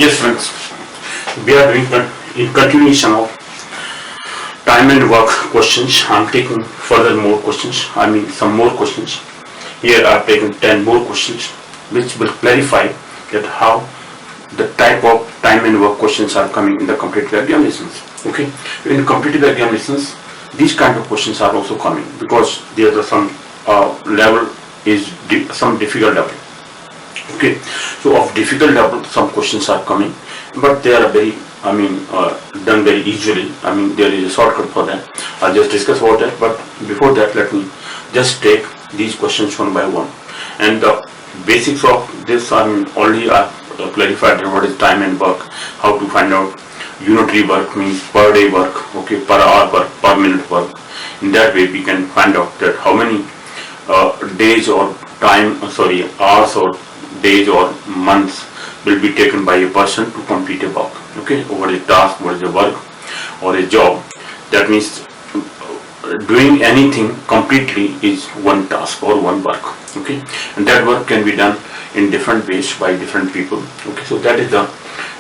Yes, friends, we are doing in continuation of time and work questions. I'm taking further more questions. Some more questions. Here I've taken 10 more questions, which will clarify that how the type of time and work questions are coming in the competitive examinations. Okay, in competitive examinations, these kind of questions are also coming because there are some level is some difficult level. Okay, so of difficult level, some questions are coming, but they are very, done very easily. There is a shortcut for that. I'll just discuss about that. But before that, let me just take these questions one by one. And the basics of this, already I clarified what is time and work, how to find out unitary work means per day work, okay, per hour work, per minute work. In that way, we can find out that how many days or hours or days or months will be taken by a person to complete a work. Okay, what is a task, what is a work or a job. That means doing anything completely is one task or one work. Okay, and that work can be done in different ways by different people. Okay, so that is the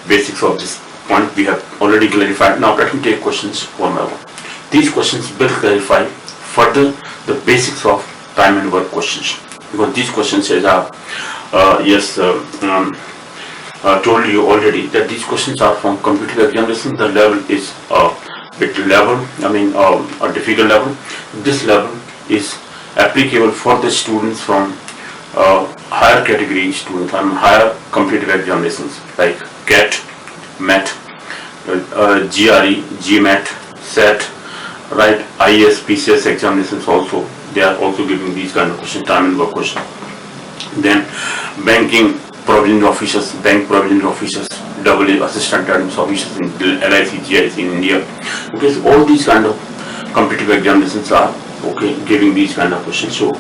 basics of this point we have already clarified. Now let me take questions one by one. These questions will clarify further the basics of time and work questions, because these questions, as I told you already, that these questions are from competitive examination. The level is a difficult level. This level is applicable for the students from higher category students, higher competitive examinations like CAT, MET, GRE, GMAT, SET, right, IAS, PCS examinations also. They are also giving these kind of questions, time and work questions. Then banking provision officers, bank provision officers, AA assistant admin officers in LIC, GIC in India. Okay, so all these kind of competitive examinations are giving these kind of questions. So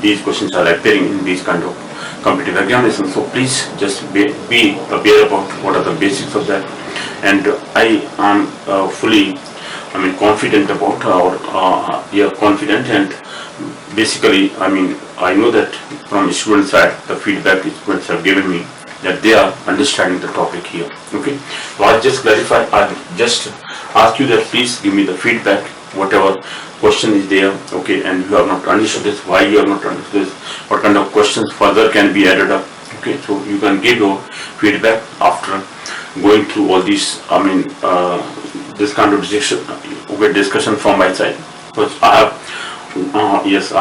these questions are appearing in these kind of competitive examinations. So please just be aware about what are the basics of that. And I am fully confident about confident, and basically I know that from student side the feedback students have given me that they are understanding the topic here. Okay, so I'll just clarify. I'll just ask you that please give me the feedback, whatever question is there, okay, and you have not understood this, why you have not understood this, what kind of questions further can be added up. Okay, so you can give your feedback after going through all these this kind of discussion from my side. Because I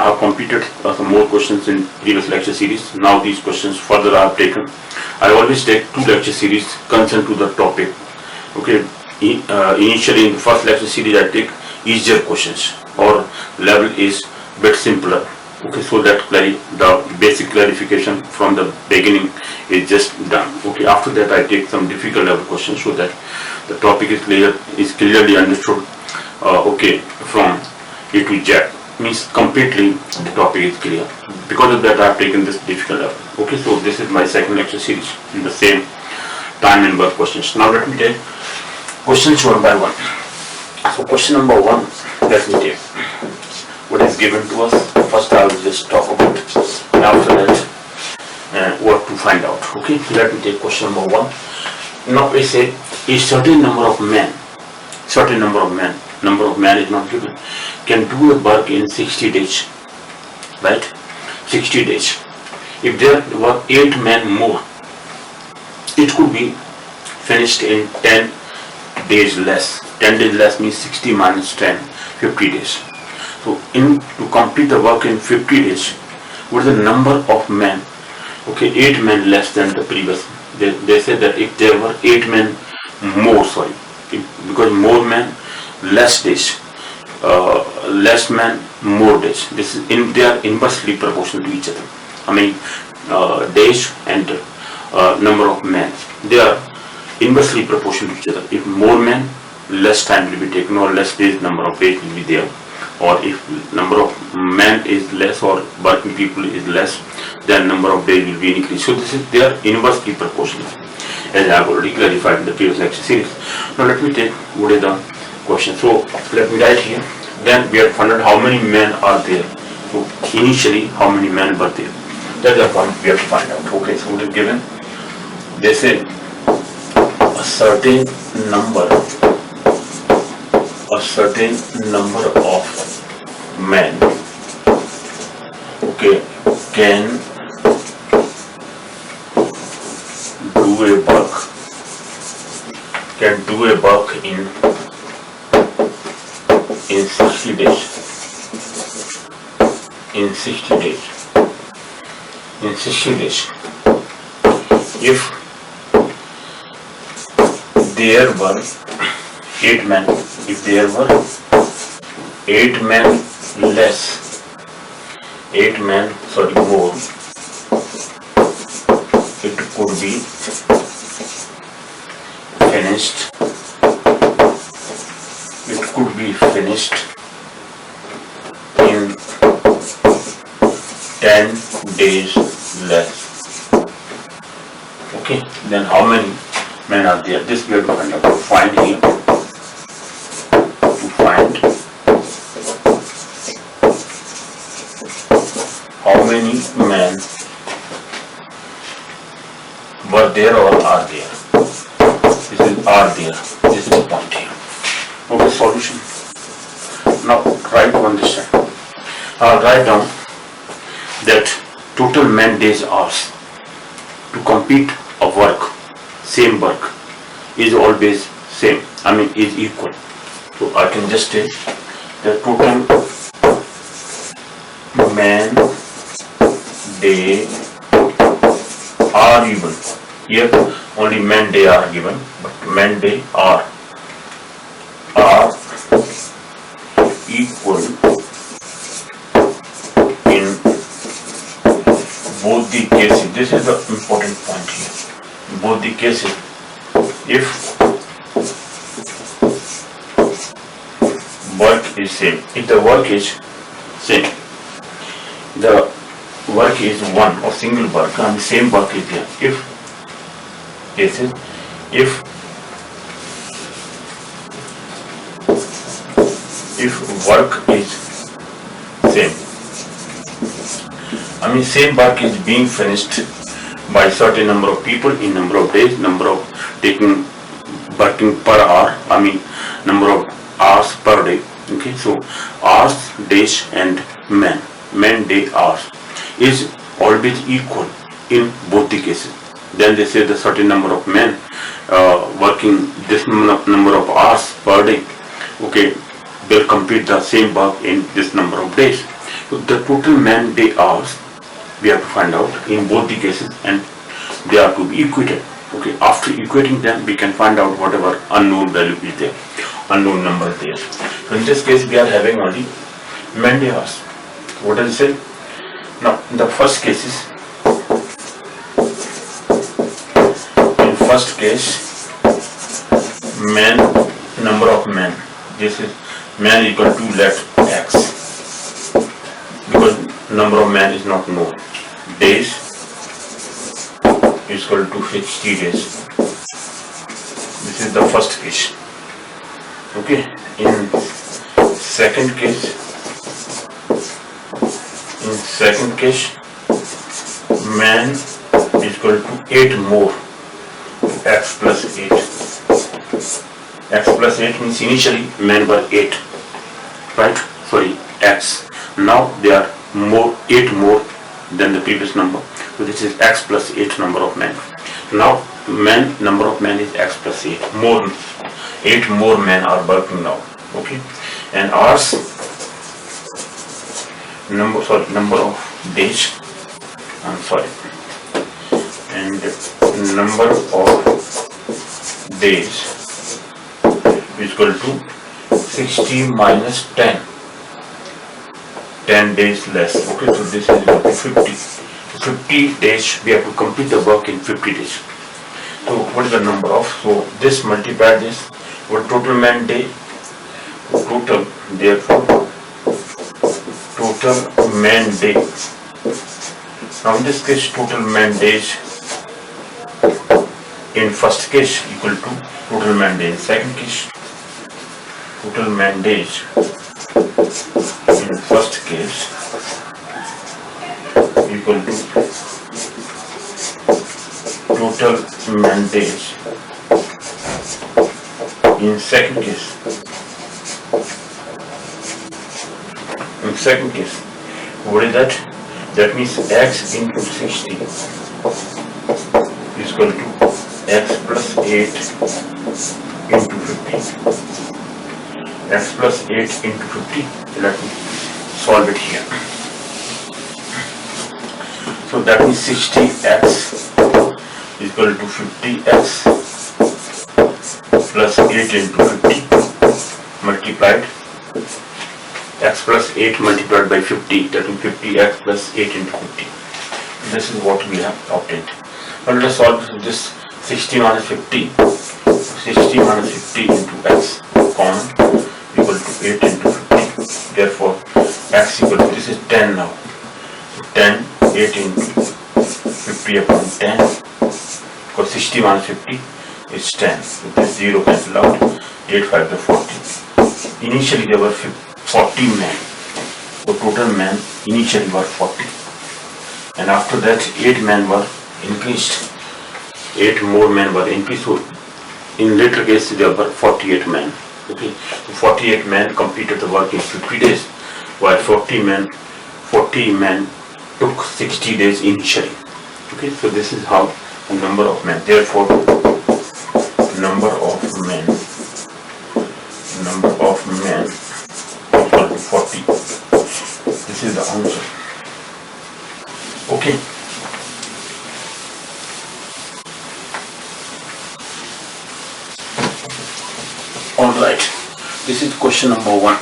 have completed some more questions in previous lecture series. Now these questions further I have taken. I always take 2 lecture series concerned to the topic. Okay, initially in the first lecture series I take easier questions, or level is bit simpler. Okay, so that the basic clarification from the beginning is just done. Okay, after that I take some difficult level questions so that the topic is clearly understood. From A to Z, means completely the topic is clear. Because of that I have taken this difficult level. Okay, so this is my second lecture series in the same time and work questions. Now let me take questions one by one. So question number 1, let me take what is given to us. First I will just talk about it, and after that what to find out. Okay, let me take question number 1. Now we say a certain number of men is not given, can do a work in 60 days, right? 60 days. If there were 8 men more, it could be finished in 10 days less. 10 days less means 60 minus 10, 50 days. So to complete the work in 50 days, what is the number of men? Okay, 8 men less than the previous. They said that if there were 8 men more, because more men, less days, less men, more days. They are inversely proportional to each other. Days and number of men, they are inversely proportional to each other. If more men, less time will be taken, or less days, number of days will be there. Or if number of men is less or working people is less, then number of days will be increased. So they are inversely proportional, as I have already clarified in the previous lecture series. Now let me take what is the question. So let me write here. Then we have found out how many men are there. So initially how many men were there. That's the point we have to find out. Okay, so what is given? They say a certain number of men, okay, can do a work in 60 days. In 60 days. If there were 8 men, more, it could be finished in 10 days less. Okay, then how many men are there? This we have to find out. To find how many men were there or are there. This is are there. This is the point here. Okay, solution. Now try to understand. Write down that total man days hours to complete a work, same work, is always same. Is equal. So I can just say the total man day are given. Here only man day are given, but man day are equal in both the cases. This is the important point here. In both the cases, if work is same, if the work is same, the work is one or single work and the same work is there. If work is same, same work is being finished by certain number of people in number of days, number of working per hour, number of hours per day. Okay, so hours, days and men day hours is always equal in both the cases. Then they say the certain number of men working this number of hours per day, okay, will complete the same work in this number of days. So the total man day hours we have to find out in both the cases and they are to be equated. Okay, after equating them we can find out whatever unknown value is there, unknown number is there. So in this case we are having only man day hours. What does it say? Now in the first case, number of men, this is man equal to let x, because number of men is not known. Days is equal to 60 days. This is the first case. Okay, in second case, man is equal to 8 more x plus 8. X plus 8 means initially men were 8, right? Sorry, x. Now they are 8 more than the previous number. So this is x plus 8 number of men. Now number of men is x plus 8. 8 more men are working now. Okay, and hours, number of days. And number of days is equal to 60 minus 10. 10 days less. Okay, so this is equal to 50. 50 days we have to complete the work in 50 days. So what is the number of? So this multiply this. What total man day? Total man day. Now in this case total man days in first case equal to total man day in second case. Total man days in first case equal to total man days In second case, what is that? That means x into 60 is equal to x plus 8 into 50. X plus 8 into 50. Let me solve it here. So that means 60x is equal to 50x plus 8 into 50 multiplied x plus 8 multiplied by 50, that means 50x plus 8 into 50. This is what we have obtained. Now let us solve this. 60 minus 50. 60 minus 50 into x common equal to 8 into 50. Therefore, x equal to, this is 10 now. So 10, 8 into 50 upon 10. Because 60 minus 50 is 10. So this 0 cancel out. 8 5 is 40. Initially there were 40 men. The total men initially were 40. And after that 8 men were increased. 8 more men were increased. So in later case there were 48 men. Okay, so 48 men completed the work in 50 days, while 40 men took 60 days initially. Okay, so this is how the number of men. Therefore, number of men equal to 40. This is the answer. Okay. Alright, this is question number 1.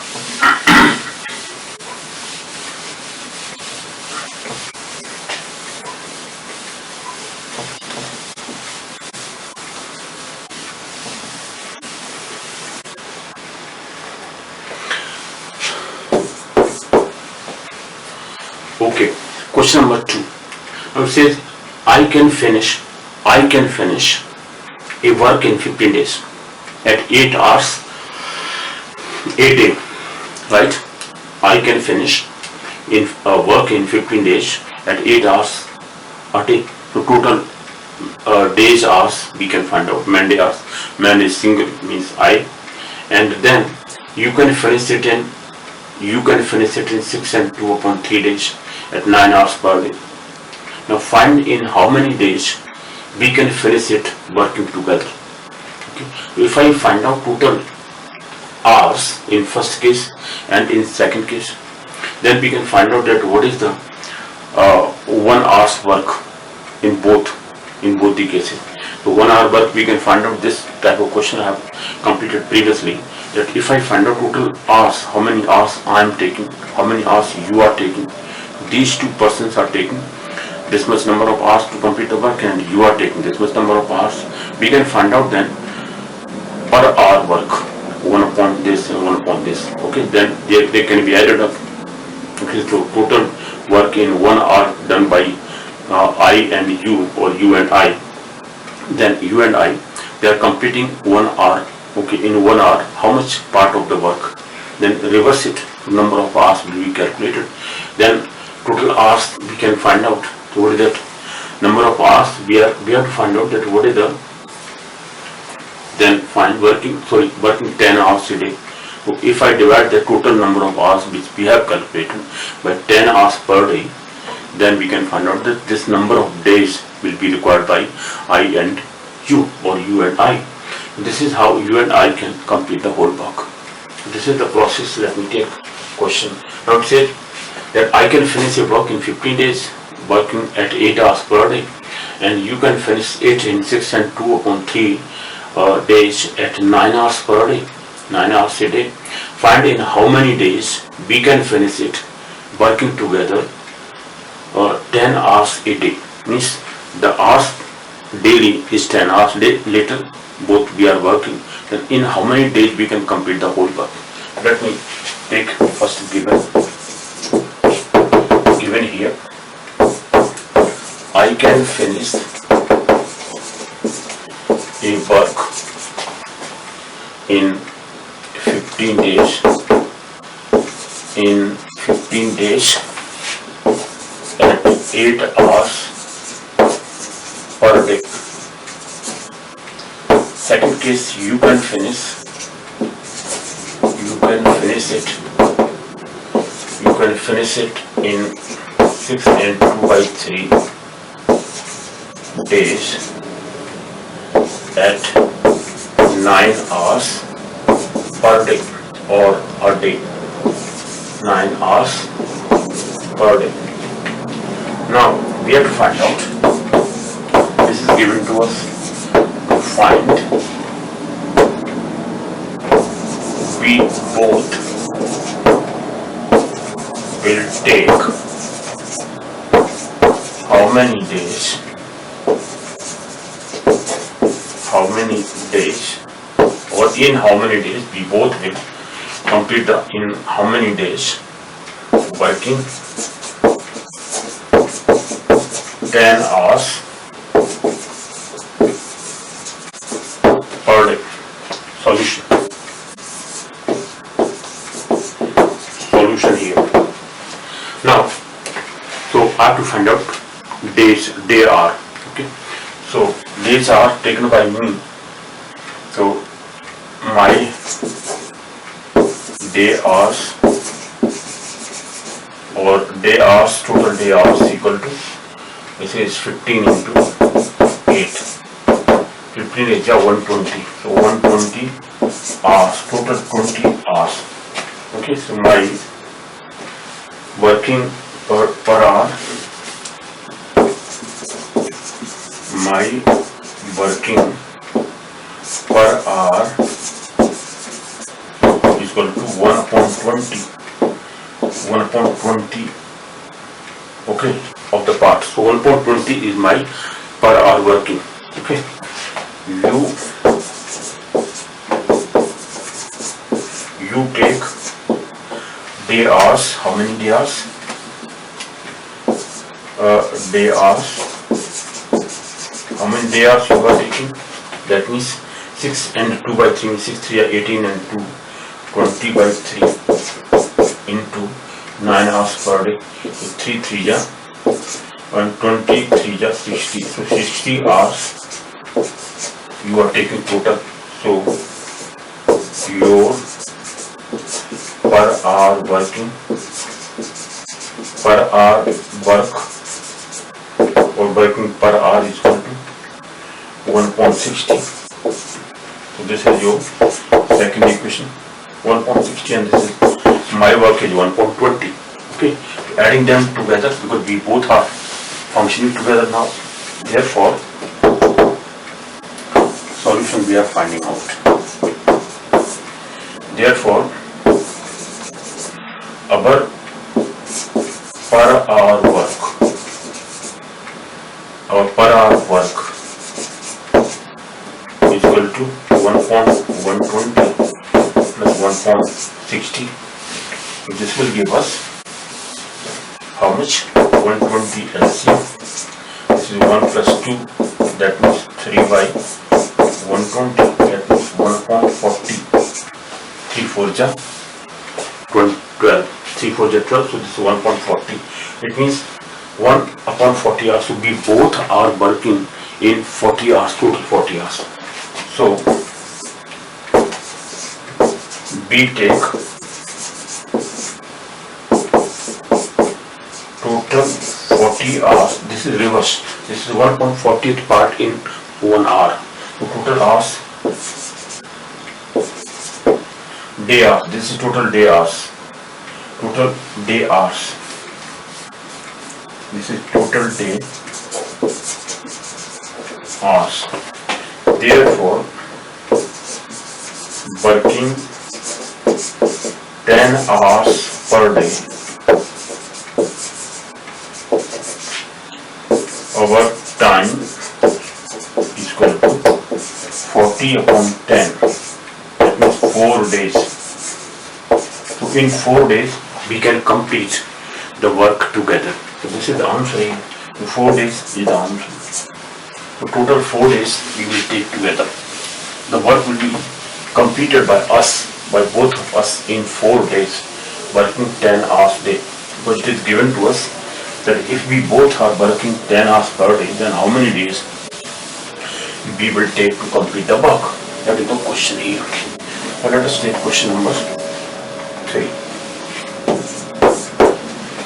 Okay, question number 2. Now it says I can finish a work in 15 days at 8 hours a day, right? I can finish in work in 15 days at 8 hours a day. So total days hours we can find out. Man day hours. Man is single, means I, and then you can finish it in 6 and 2 upon 3 days at 9 hours per day. Now find in how many days we can finish it working together. If I find out total hours in first case and in second case, then we can find out that what is the 1 hour's work in both the cases. So 1 hour work we can find out. This type of question I have completed previously, that if I find out total hours, how many hours I am taking, how many hours you are taking, these two persons are taking this much number of hours to complete the work and you are taking this much number of hours, we can find out then per hour work, 1 upon this and 1 upon this. Okay, then they can be added up. Okay, so total work in 1 hour done by I and you, or you and I. Then you and I, they are completing 1 hour. Okay, in 1 hour, how much part of the work? Then reverse it. Number of hours will be calculated. Then total hours we can find out. So what is that? Number of hours we have to find out that what is the, then find working 10 hours a day. So if I divide the total number of hours which we have calculated by 10 hours per day, then we can find out that this number of days will be required by I and you, or you and I. This is how you and I can complete the whole work. This is the process. Let me take question. Now it says that I can finish a work in 15 days working at 8 hours per day, and you can finish it in 6 and 2 upon 3 days at 9 hours per day, 9 hours a day. Find in how many days we can finish it working together 10 hours a day. Means the hours daily is 10 hours later, both we are working. Then in how many days we can complete the whole work? Let me take first given here. I can finish a work in 15 days at 8 hours per day. Second case, you can finish finish it. You can finish it in 6 and 2 by 3 days at 9 hours per day or a day. 9 hours per day. Now we have to find out. This is given to us to find. We both will take how many days, or in how many days we both will complete in how many days working 10 hours per day. Solution here. Now, so I have to find out days. Day are, okay. So days are taken by me. So my day hours or day hours, total day hours equal to, this is 15 into 8. 15 is 120. So 120 hours, total 20 hours. Okay, so my working per hour, my working per hour is equal to 1 upon 20, okay, of the part. So 1 upon 20 is my per hour working, okay. You take day hours. How many day hours? Day hours. How many day hours you are taking? That means 6 and 2 by 3 means 6 3 are 18 and 2 20 by 3 into 9 hours per day. So 3 3 are 120, 3 are 60. So 60 hours you are taking total. So your per hour working, per hour work or working per hour is equal to 1.60. So this is your second equation, 1.60, and this is my work is 1.20. Okay, so adding them together because we both are functioning together now. Therefore, solution we are finding out. Therefore, our per hour work is equal to 1.120 plus 1.60. This will give us how much? 120 LCM. This is 1 plus 2, that means 3 by 120, that means 1.40. 3 4 ja 12, 3 4 ja 12, so this is 1.40. It means 1 upon 40 hours, so we both are working in 40 hours, total 40 hours. So we take total 40 hours. This is reverse. This is 1.40th part in 1 hour. So total hours, day hours. This is total day hours. Total day hours. This is total day hours. Therefore, working 10 hours per day, our time is equal to 40 upon 10. That means 4 days. So in 4 days we can complete the work together. So this is the answer. In 4 days is the answer. So total 4 days we will take together. The work will be completed by us, by both of us in 4 days, working 10 hours a day. Because it is given to us that if we both are working 10 hours per day, then how many days we will take to complete the work? That is the question here. Now let us take question number 3.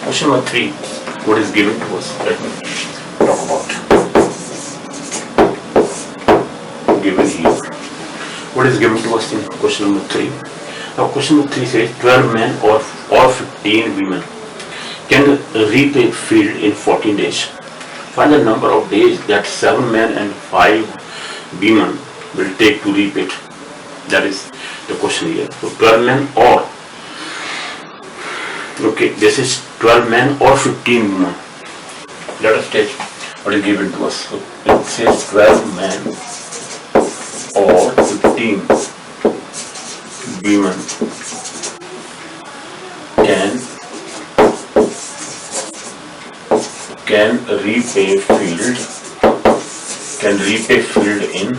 Question number 3. What is given to us? Let me talk about. Given here. What is given to us in question number 3? Now question number 3 says 12 men or 15 women can reap a field in 14 days. Find the number of days that 7 men and 5 women will take to reap it. That is the question here. So 12 men or, okay, this is 12 men or 15 women. Let us take what is given to us. So it says 12 men or 15 women can reap a field in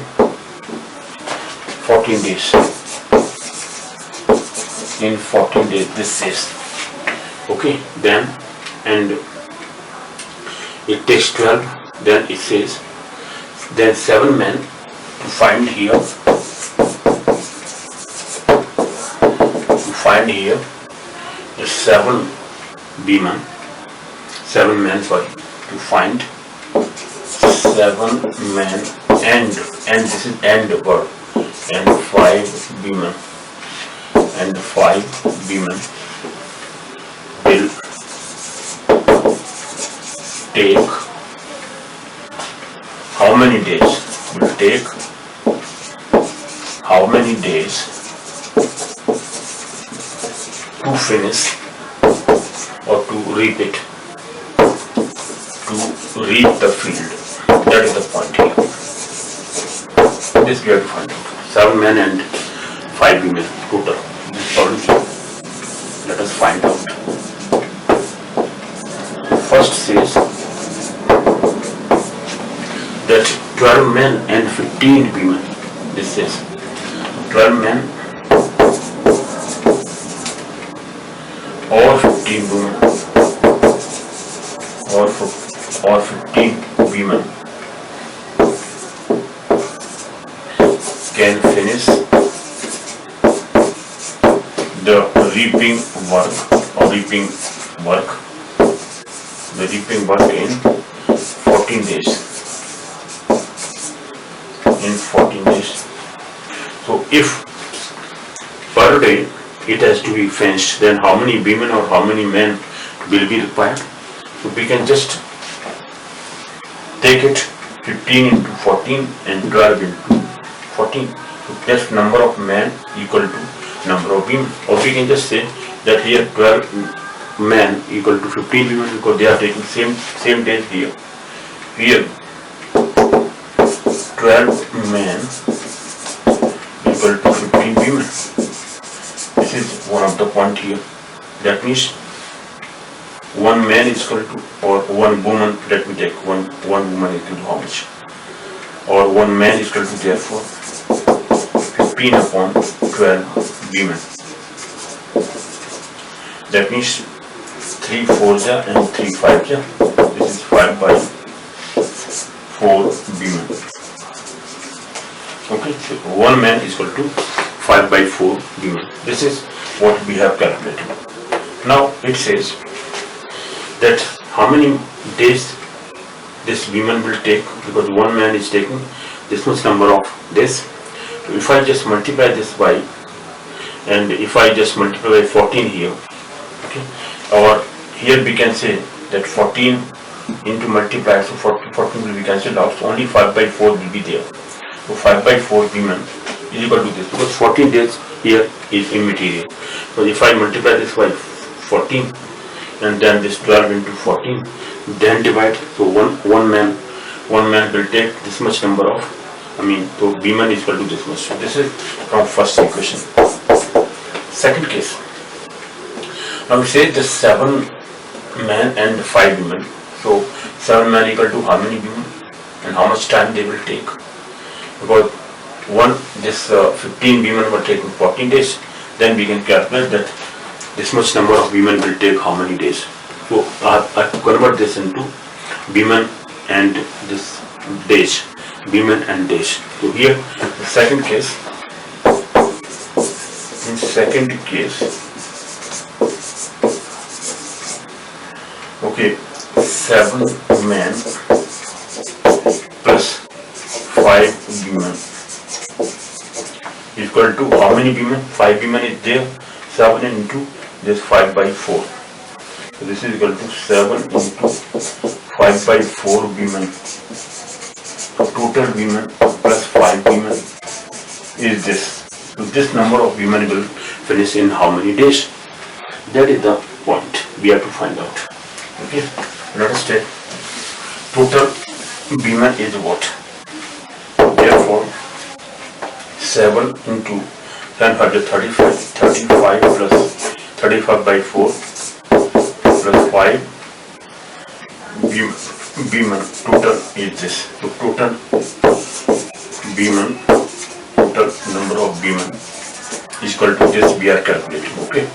14 days. In 14 days, this is okay. Then and it takes 12. Then it says then 7 men to find here. The 7 women, 7 men, sorry, to find 7 men and this is and verb and 5 women will take how many days? Will take how many days to finish or to reap it, to reap the field. That is the point here. This we have to find out. 7 men and 5 women total. This solution. Let us find out. First says that 12 men and 15 women. This says 12 men or 15 women or 15 women can finish the reaping work in 14 days. So if per day it has to be finished, then how many women or how many men will be required? So we can just take it 15 into 14 and 12 into 14. So just number of men equal to number of women. Or we can just say that here 12 men equal to 15 women because they are taking same days here. Here 12 men equal to 15 women. This is one of the point here. That means 1 man is equal to, or 1 woman, let me take one woman is equal to how much? Or 1 man is equal to therefore 15 upon 12 women. That means 3 4s and 3 5s. This is 5 by 4 women. Okay, so 1 man is equal to 5 by 4 women. This is what we have calculated. Now it says that how many days this woman will take, because 1 man is taking this much number of days. So if I just multiply this by, and if I just multiply by 14 here, okay, or here we can say that 14 into multiply, so 14 will be cancelled out, so only 5 by 4 will be there. So 5 by 4 women is equal to this, because 14 days here is immaterial. So if I multiply this by 14 and then this 12 into 14, then divide, so one man will take this much number of, so women is equal to this much. So this is from first equation. Second case. Now we say the 7 men and 5 women. So 7 men equal to how many women and how much time they will take? Because 15 women were taking 14 days, then we can calculate that this much number of women will take how many days. So I convert this into women and this days, women and days. So here the second case, in second case Okay, 7 men plus 5 women equal to how many women? 5 women is there. 7 into this 5 by 4. So this is equal to 7 into 5 by 4 women. Total women plus 5 women is this. So this number of women will finish in how many days? That is the point we have to find out. Okay, let us take total women is what? Therefore 7 into 10 35 plus 35 by 4 plus 5 women total is this. So total women, total number of women is equal to this we are calculating. Okay,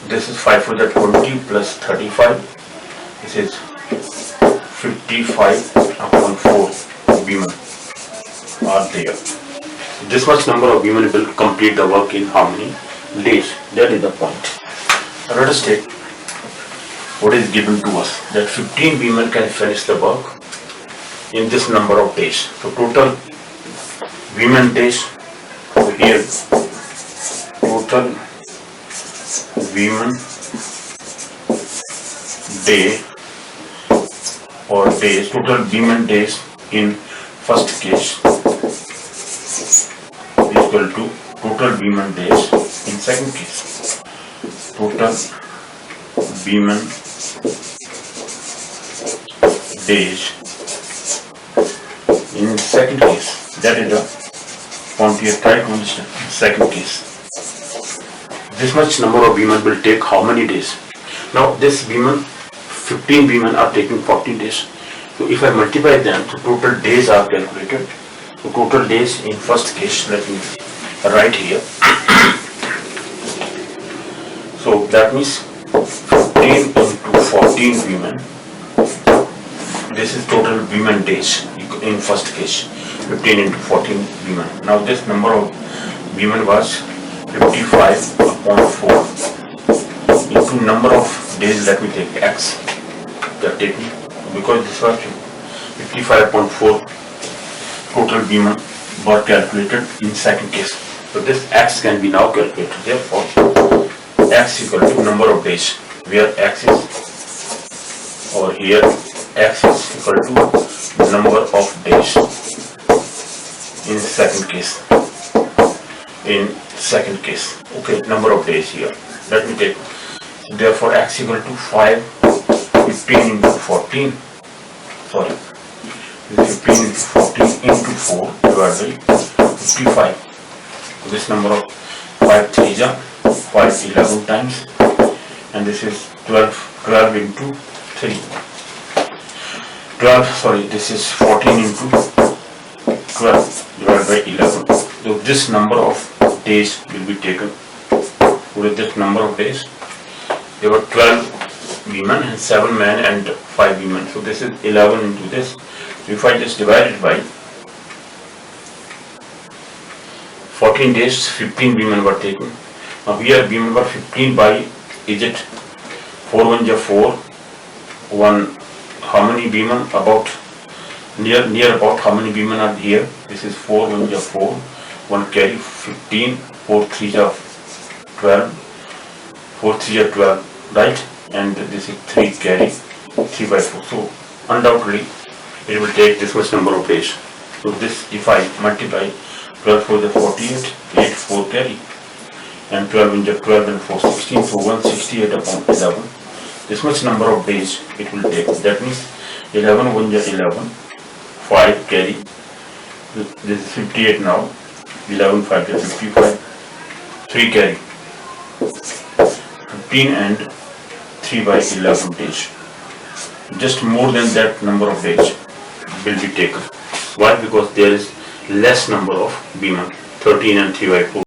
this is 5 for the 20 plus 35. This is 55 upon 4 women are there. This much number of women will complete the work in how many days? That is the point. Now let us take what is given to us, that 15 women can finish the work in this number of days. So total women days, so here total women day or days, total women days in first case equal to total women days in second case. Total women days in second case. That is the point here. Try to understand. Second case. This much number of women will take how many days? Now this women, 15 women are taking 14 days. So if I multiply them, so total days are calculated. So total days in first case, let me write here. So that means 15 into 14 women. This is total women days in first case. 15 into 14 women. Now this number of women was 55 upon 4 into number of days. Let me take x. That taking because this was 55 upon 4 total women were calculated in second case. So this x can be now calculated. Therefore, x equal to number of days, where x is over here, x is equal to number of days in second case. In second case, okay, number of days here. Let me take. Therefore, x equal to 5, 15 into 14. Sorry, 15 into 14 into 4 divided by 55. This number of 5 3s are 5 11 times, and this is 12 into 3. 12, sorry, this is 14 into 12 divided by 11. So this number of days will be taken. With this number of days, there were 12 women and 7 men and 5 women. So this is 11 into this. So if I just divide it by 14 days, 15 women were taken. Now here women were 15 by, is it 4 1 ja 4, 1, how many women, about near about how many women are here? This is 4 1 ja 4, 1 carry 15, 4 3 ja 12, 4 3 ja 12, right? And this is 3 carry 3 by 4. So undoubtedly it will take this much number of days. So this, if I multiply 12 for the 48, 8 4 carry, and 12 into 12 and 4 16, so 168 upon 11. This much number of days it will take. That means 11 1 is 11, 5 carry. This is 58 now. 11 5 is 55. 3 carry. 15 and 3 by 11 days. Just more than that number of days will be taken. Why? Because there is less number of women, 13 and 3 by 4.